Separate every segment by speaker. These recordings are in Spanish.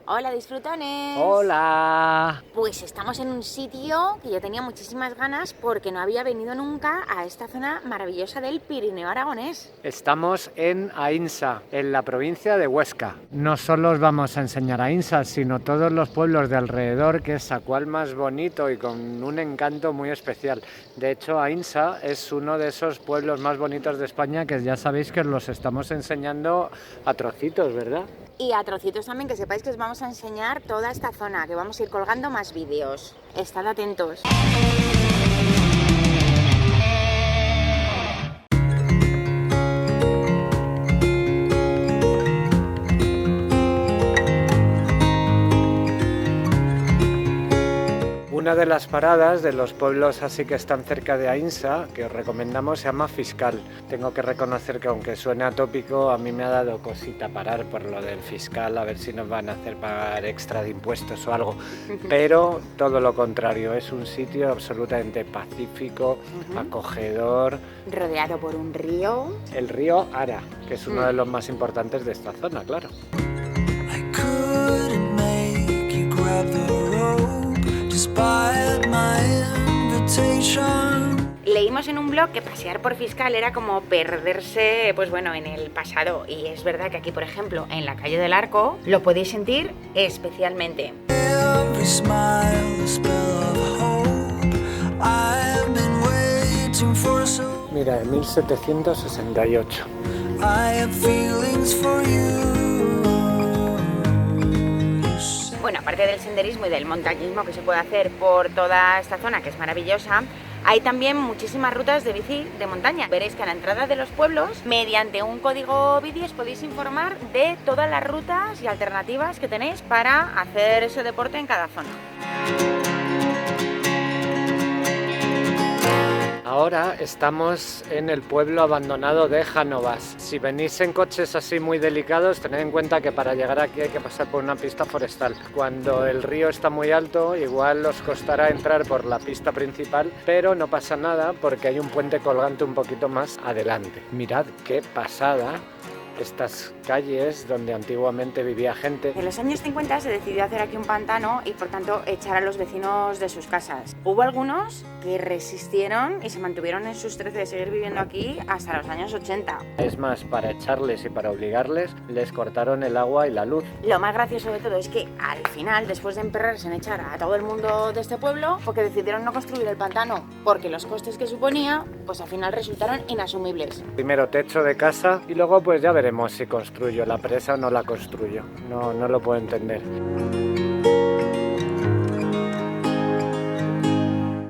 Speaker 1: Hola, disfrutones.
Speaker 2: Hola.
Speaker 1: Pues estamos en un sitio que yo tenía muchísimas ganas porque no había venido nunca a esta zona maravillosa del Pirineo aragonés.
Speaker 2: Estamos en Aínsa, en la provincia de Huesca. No solo os vamos a enseñar Aínsa, sino todos los pueblos de alrededor, que es a cual más bonito y con un encanto muy especial. De hecho, Aínsa es uno de esos pueblos más bonitos de España que ya sabéis que os los estamos enseñando a trocitos, ¿verdad?
Speaker 1: Y a trocitos también, que sepáis que os vamos a enseñar toda esta zona, que vamos a ir colgando más vídeos. Estad atentos.
Speaker 2: Una de las paradas de los pueblos así que están cerca de Aínsa, que os recomendamos, se llama Fiscal. Tengo que reconocer que aunque suene atópico, a mí me ha dado cosita parar por lo del fiscal, a ver si nos van a hacer pagar extra de impuestos o algo. Pero todo lo contrario, es un sitio absolutamente pacífico, acogedor.
Speaker 1: Rodeado por un río.
Speaker 2: El río Ara, que es uno de los más importantes de esta zona, claro.
Speaker 1: Leímos en un blog que pasear por Fiscal era como perderse, pues bueno, en el pasado. Y es verdad que aquí, por ejemplo, en la calle del Arco, lo podéis sentir especialmente.
Speaker 2: Mira, en 1768.
Speaker 1: Bueno, aparte del senderismo y del montañismo que se puede hacer por toda esta zona, que es maravillosa, hay también muchísimas rutas de bici de montaña. Veréis que a la entrada de los pueblos, mediante un código bici, os podéis informar de todas las rutas y alternativas que tenéis para hacer ese deporte en cada zona.
Speaker 2: Ahora estamos en el pueblo abandonado de Jánovas. Si venís en coches así muy delicados, tened en cuenta que para llegar aquí hay que pasar por una pista forestal. Cuando el río está muy alto, igual os costará entrar por la pista principal, pero no pasa nada porque hay un puente colgante un poquito más adelante. Mirad qué pasada. Estas calles donde antiguamente vivía gente.
Speaker 1: En los años 50 se decidió hacer aquí un pantano y por tanto echar a los vecinos de sus casas. Hubo algunos que resistieron y se mantuvieron en sus 13 de seguir viviendo aquí hasta los años 80.
Speaker 2: Es más, para echarles y para obligarles, les cortaron el agua y la luz.
Speaker 1: Lo más gracioso de todo es que al final, después de emperrarse en echar a todo el mundo de este pueblo, porque decidieron no construir el pantano, porque los costes que suponía, pues al final resultaron inasumibles.
Speaker 2: Primero techo de casa y luego pues ya veremos si construyo la presa o no la construyo. No lo puedo entender.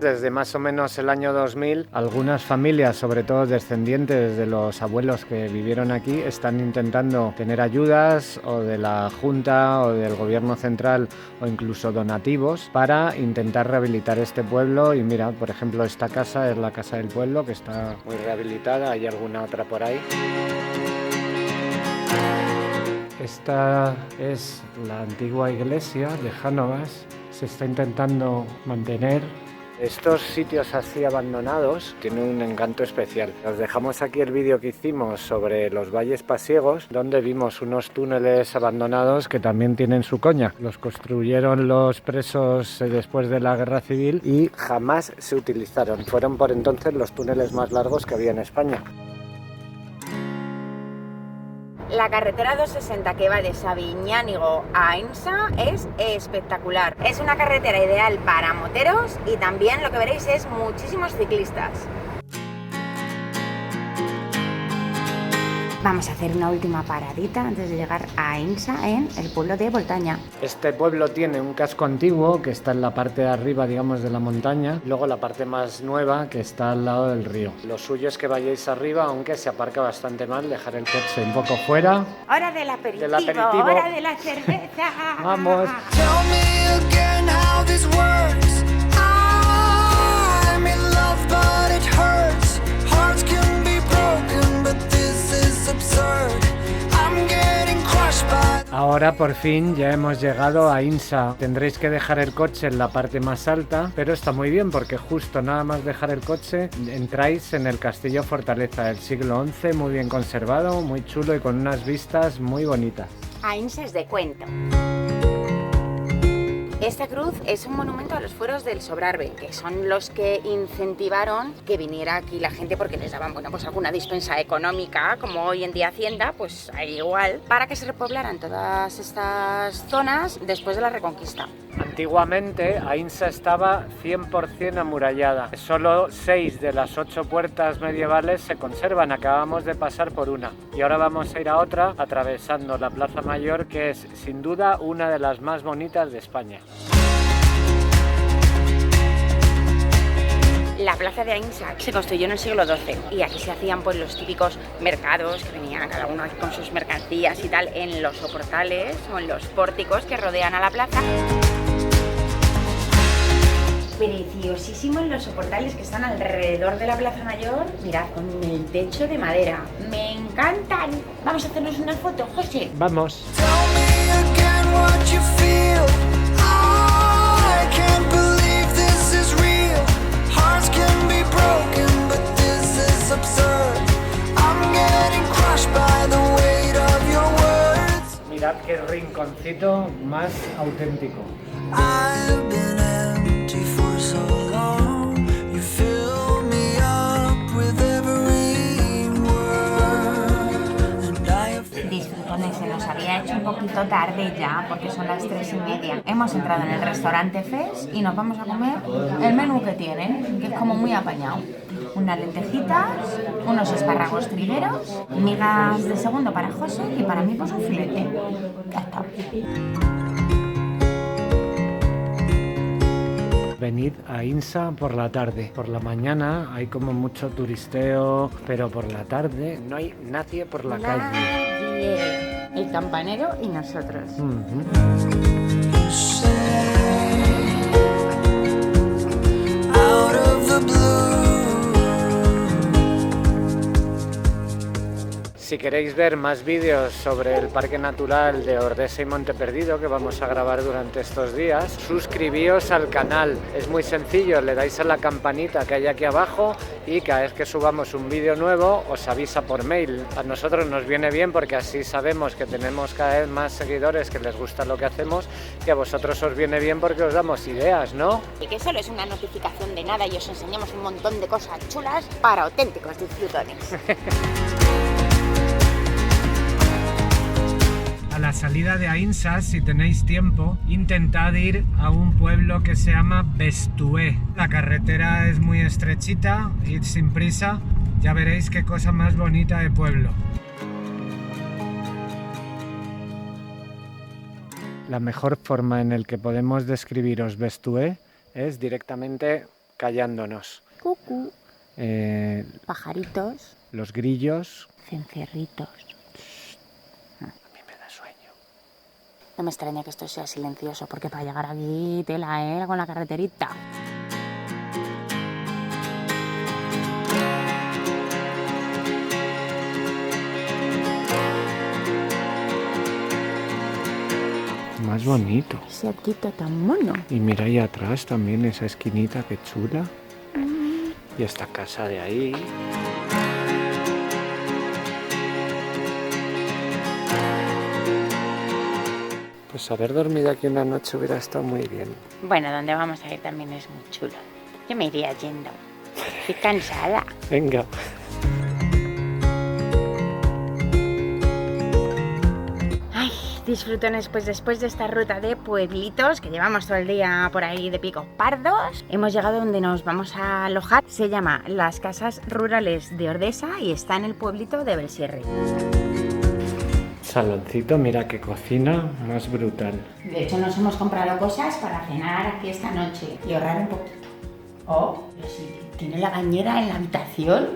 Speaker 2: Desde más o menos el año 2000, algunas familias, sobre todo descendientes de los abuelos que vivieron aquí, están intentando tener ayudas o de la Junta o del Gobierno central o incluso donativos para intentar rehabilitar este pueblo. Y mira, por ejemplo, esta casa es la casa del pueblo que está muy rehabilitada, hay alguna otra por ahí. Esta es la antigua iglesia de Jánovas, se está intentando mantener. Estos sitios así abandonados tienen un encanto especial. Os dejamos aquí el vídeo que hicimos sobre los valles pasiegos, donde vimos unos túneles abandonados que también tienen su coña. Los construyeron los presos después de la Guerra Civil y jamás se utilizaron. Fueron por entonces los túneles más largos que había en España.
Speaker 1: La carretera 260 que va de Sabiñánigo a Aínsa es espectacular. Es una carretera ideal para moteros y también lo que veréis es muchísimos ciclistas. Vamos a hacer una última paradita antes de llegar a Aínsa en el pueblo de Voltaña.
Speaker 2: Este pueblo tiene un casco antiguo que está en la parte de arriba, digamos, de la montaña. Luego la parte más nueva que está al lado del río. Lo suyo es que vayáis arriba, aunque se aparca bastante mal, dejar el coche un poco fuera.
Speaker 1: Hora del aperitivo, hora de la cerveza.
Speaker 2: Vamos. Ahora por fin ya hemos llegado a Aínsa. Tendréis que dejar el coche en la parte más alta, pero está muy bien porque justo nada más dejar el coche entráis en el castillo fortaleza del siglo XI, muy bien conservado, muy chulo y con unas vistas muy bonitas.
Speaker 1: Aínsa es de cuento. Esta cruz es un monumento a los fueros del Sobrarbe, que son los que incentivaron que viniera aquí la gente porque les daban, bueno, pues alguna dispensa económica, como hoy en día Hacienda, pues ahí igual, para que se repoblaran todas estas zonas después de la Reconquista.
Speaker 2: Antiguamente Ainsa estaba 100% amurallada. Solo 6 de las 8 puertas medievales se conservan, acabamos de pasar por una. Y ahora vamos a ir a otra atravesando la Plaza Mayor, que es sin duda una de las más bonitas de España.
Speaker 1: La plaza de Ainsa se construyó en el siglo XII y aquí se hacían pues los típicos mercados que venían cada uno con sus mercancías y tal en los soportales o en los pórticos que rodean a la plaza. Preciosísimo en los soportales que están alrededor de la Plaza Mayor. Mirad, con el techo de madera. ¡Me encantan! Vamos a hacernos una foto, José.
Speaker 2: Vamos. Mirad qué rinconcito más auténtico.
Speaker 1: Disfrutones, se nos había hecho un poquito tarde ya porque son las 3:30. Hemos entrado en el restaurante Fes y nos vamos a comer el menú que tienen, que es como muy apañado. Unas lentejitas, unos espárragos trigueros, migas de segundo para José y para mí pues un filete. Ya está.
Speaker 2: Venid a Ainsa por la tarde. Por la mañana hay como mucho turisteo, pero por la tarde no hay nadie por la calle.
Speaker 1: Nadie. El campanero y nosotros.
Speaker 2: Si queréis ver más vídeos sobre el Parque Natural de Ordesa y Monteperdido que vamos a grabar durante estos días, suscribíos al canal. Es muy sencillo, le dais a la campanita que hay aquí abajo y cada vez que subamos un vídeo nuevo os avisa por mail. A nosotros nos viene bien porque así sabemos que tenemos cada vez más seguidores que les gusta lo que hacemos y a vosotros os viene bien porque os damos ideas, ¿no?
Speaker 1: Y que solo es una notificación de nada y os enseñamos un montón de cosas chulas para auténticos disfrutones.
Speaker 2: A la salida de Ainsa, si tenéis tiempo, intentad ir a un pueblo que se llama Bestué. La carretera es muy estrechita, id sin prisa, ya veréis qué cosa más bonita de pueblo. La mejor forma en la que podemos describiros Bestué es directamente callándonos.
Speaker 1: Cucú. Pajaritos.
Speaker 2: Los grillos.
Speaker 1: Cencerritos. No me extraña que esto sea silencioso, porque para llegar aquí, tela, con la carreterita.
Speaker 2: Más bonito.
Speaker 1: Ese arquito tan mono.
Speaker 2: Y mira ahí atrás también esa esquinita, qué chula. Y esta casa de ahí. Pues haber dormido aquí una noche hubiera estado muy bien.
Speaker 1: Bueno, donde vamos a ir también es muy chulo. Yo me iría yendo. Estoy cansada.
Speaker 2: Venga.
Speaker 1: Ay, disfrutones, pues después de esta ruta de pueblitos, que llevamos todo el día por ahí de picos pardos, hemos llegado donde nos vamos a alojar. Se llama Las Casas Rurales de Ordesa y está en el pueblito de Belsierre.
Speaker 2: Saloncito, mira qué cocina más brutal.
Speaker 1: De hecho, nos hemos comprado cosas para cenar aquí esta noche y ahorrar un poquito. Oh, pero si tiene la bañera en la habitación.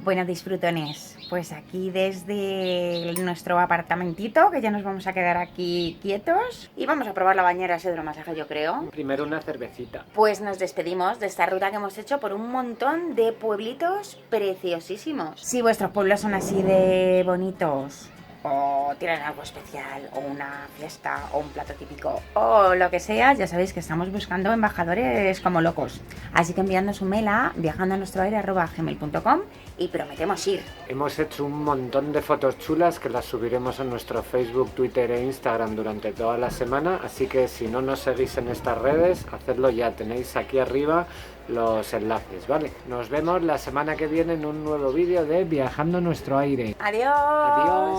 Speaker 1: Bueno, disfrutones, pues aquí desde nuestro apartamentito, que ya nos vamos a quedar aquí quietos y vamos a probar la bañera ese hidromasaje, yo creo.
Speaker 2: Primero una cervecita.
Speaker 1: Pues nos despedimos de esta ruta que hemos hecho por un montón de pueblitos preciosísimos. Si vuestros pueblos son así de bonitos o tienen algo especial, o una fiesta, o un plato típico, o lo que sea, ya sabéis que estamos buscando embajadores como locos. Así que enviadnos un mail a viajandoanuestroaire@gmail.com y prometemos ir.
Speaker 2: Hemos hecho un montón de fotos chulas que las subiremos en nuestro Facebook, Twitter e Instagram durante toda la semana, así que si no nos seguís en estas redes, hacedlo ya, tenéis aquí arriba los enlaces, ¿vale? Nos vemos la semana que viene en un nuevo vídeo de Viajando Nuestro Aire.
Speaker 1: ¡Adiós!
Speaker 2: Adiós.